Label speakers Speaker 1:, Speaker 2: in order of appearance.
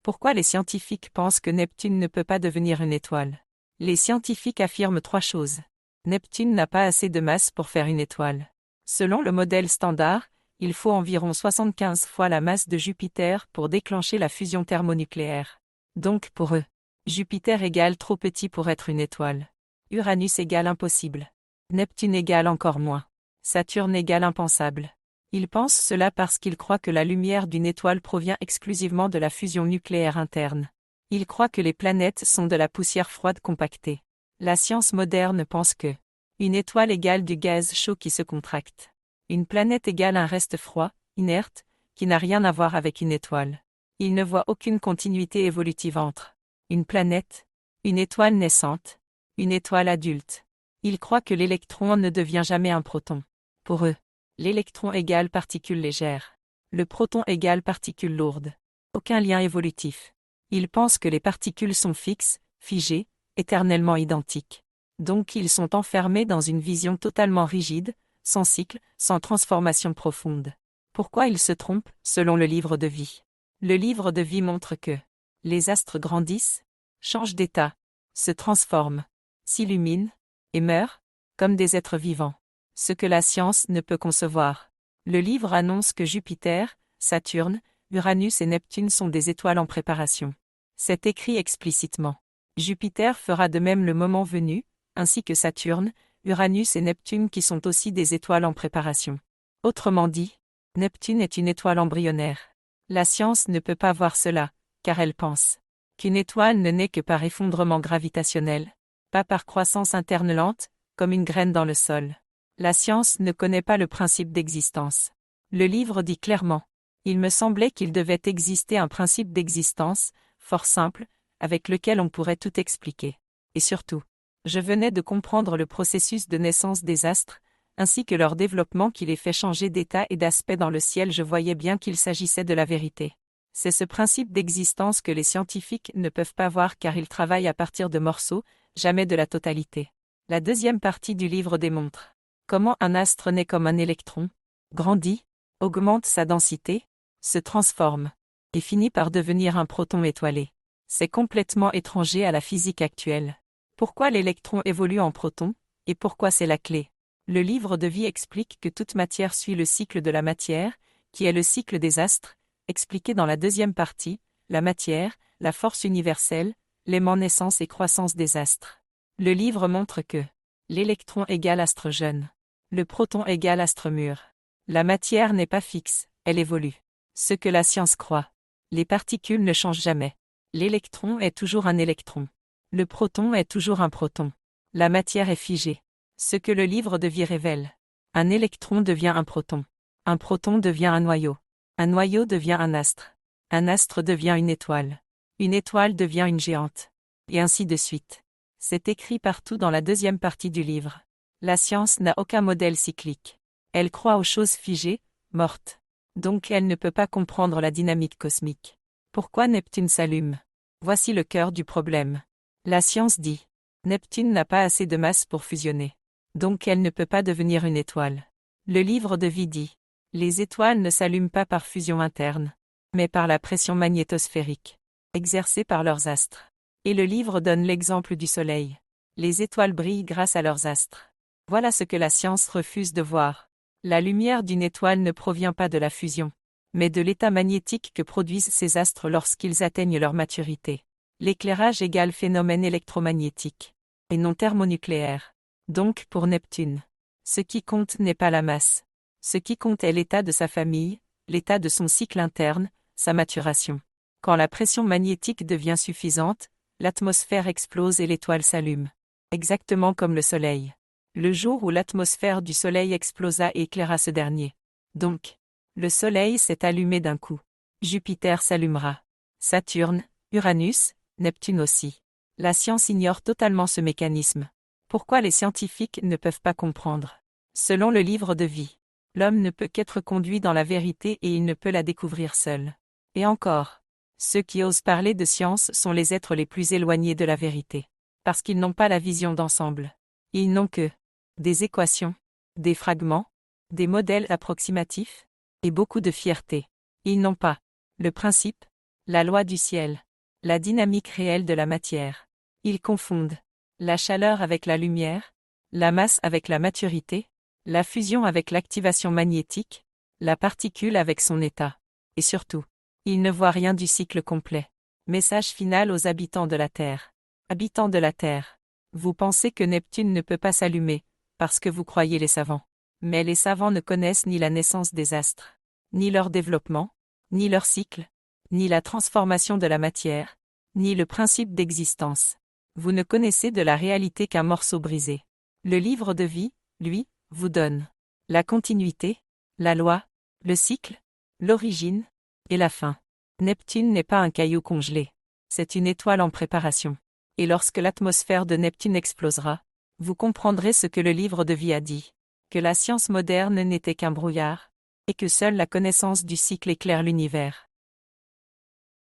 Speaker 1: Pourquoi les scientifiques pensent que Neptune ne peut pas devenir une étoile? Les scientifiques affirment trois choses. Neptune n'a pas assez de masse pour faire une étoile. Selon le modèle standard, il faut environ 75 fois la masse de Jupiter pour déclencher la fusion thermonucléaire. Donc pour eux, Jupiter égale trop petit pour être une étoile. Uranus égale impossible. Neptune égale encore moins. Saturne égale impensable. Ils pensent cela parce qu'ils croient que la lumière d'une étoile provient exclusivement de la fusion nucléaire interne. Ils croient que les planètes sont de la poussière froide compactée. La science moderne pense que une étoile égale du gaz chaud qui se contracte. Une planète égale un reste froid, inerte, qui n'a rien à voir avec une étoile. Ils ne voient aucune continuité évolutive entre une planète, une étoile naissante, une étoile adulte. Ils croient que l'électron ne devient jamais un proton. Pour eux, l'électron égale particule légère. Le proton égale particule lourde. Aucun lien évolutif. Ils pensent que les particules sont fixes, figées, éternellement identiques. Donc ils sont enfermés dans une vision totalement rigide, sans cycle, sans transformation profonde. Pourquoi ils se trompent, selon le livre de vie? Le livre de vie montre que les astres grandissent, changent d'état, se transforment, s'illuminent, et meurent, comme des êtres vivants. Ce que la science ne peut concevoir. Le livre annonce que Jupiter, Saturne, Uranus et Neptune sont des étoiles en préparation. C'est écrit explicitement. Jupiter fera de même le moment venu, ainsi que Saturne, Uranus et Neptune qui sont aussi des étoiles en préparation. Autrement dit, Neptune est une étoile embryonnaire. La science ne peut pas voir cela, car elle pense qu'une étoile ne naît que par effondrement gravitationnel, pas par croissance interne lente, comme une graine dans le sol. La science ne connaît pas le principe d'existence. Le livre dit clairement: il me semblait qu'il devait exister un principe d'existence, fort simple, avec lequel on pourrait tout expliquer. Et surtout, je venais de comprendre le processus de naissance des astres, ainsi que leur développement qui les fait changer d'état et d'aspect dans le ciel. Je voyais bien qu'il s'agissait de la vérité. C'est ce principe d'existence que les scientifiques ne peuvent pas voir car ils travaillent à partir de morceaux, jamais de la totalité. La deuxième partie du livre démontre comment un astre naît comme un électron, grandit, augmente sa densité, se transforme, et finit par devenir un proton étoilé. C'est complètement étranger à la physique actuelle. Pourquoi l'électron évolue en proton, et pourquoi c'est la clé? Le livre de vie explique que toute matière suit le cycle de la matière, qui est le cycle des astres, expliqué dans la deuxième partie, la matière, la force universelle, l'aimant naissance et croissance des astres. Le livre montre que l'électron égale astre jeune. Le proton égale astre mûr. La matière n'est pas fixe, elle évolue. Ce que la science croit. Les particules ne changent jamais. L'électron est toujours un électron. Le proton est toujours un proton. La matière est figée. Ce que le livre de vie révèle. Un électron devient un proton. Un proton devient un noyau. Un noyau devient un astre. Un astre devient une étoile. Une étoile devient une géante. Et ainsi de suite. C'est écrit partout dans la deuxième partie du livre. La science n'a aucun modèle cyclique. Elle croit aux choses figées, mortes. Donc elle ne peut pas comprendre la dynamique cosmique. Pourquoi Neptune s'allume? Voici le cœur du problème. La science dit: Neptune n'a pas assez de masse pour fusionner. Donc elle ne peut pas devenir une étoile. Le livre de vie dit: les étoiles ne s'allument pas par fusion interne, mais par la pression magnétosphérique, exercée par leurs astres. Et le livre donne l'exemple du Soleil. Les étoiles brillent grâce à leurs astres. Voilà ce que la science refuse de voir. La lumière d'une étoile ne provient pas de la fusion, mais de l'état magnétique que produisent ces astres lorsqu'ils atteignent leur maturité. L'éclairage égale phénomène électromagnétique, et non thermonucléaire. Donc pour Neptune, ce qui compte n'est pas la masse. Ce qui compte est l'état de sa famille, l'état de son cycle interne, sa maturation. Quand la pression magnétique devient suffisante, l'atmosphère explose et l'étoile s'allume. Exactement comme le Soleil. Le jour où l'atmosphère du Soleil explosa et éclaira ce dernier. Donc, le Soleil s'est allumé d'un coup. Jupiter s'allumera. Saturne, Uranus, Neptune aussi. La science ignore totalement ce mécanisme. Pourquoi les scientifiques ne peuvent pas comprendre? Selon le livre de vie, l'homme ne peut qu'être conduit dans la vérité et il ne peut la découvrir seul. Et encore, ceux qui osent parler de science sont les êtres les plus éloignés de la vérité. Parce qu'ils n'ont pas la vision d'ensemble. Ils n'ont que des équations, des fragments, des modèles approximatifs, et beaucoup de fierté. Ils n'ont pas le principe, la loi du ciel, la dynamique réelle de la matière. Ils confondent la chaleur avec la lumière, la masse avec la maturité, la fusion avec l'activation magnétique, la particule avec son état. Et surtout, ils ne voient rien du cycle complet. Message final aux habitants de la Terre. Habitants de la Terre, vous pensez que Neptune ne peut pas s'allumer, parce que vous croyez les savants. Mais les savants ne connaissent ni la naissance des astres, ni leur développement, ni leur cycle, ni la transformation de la matière, ni le principe d'existence. Vous ne connaissez de la réalité qu'un morceau brisé. Le livre de vie, lui, vous donne la continuité, la loi, le cycle, l'origine et la fin. Neptune n'est pas un caillou congelé. C'est une étoile en préparation. Et lorsque l'atmosphère de Neptune explosera, vous comprendrez ce que le livre de vie a dit. Que la science moderne n'était qu'un brouillard, et que seule la connaissance du cycle éclaire l'univers.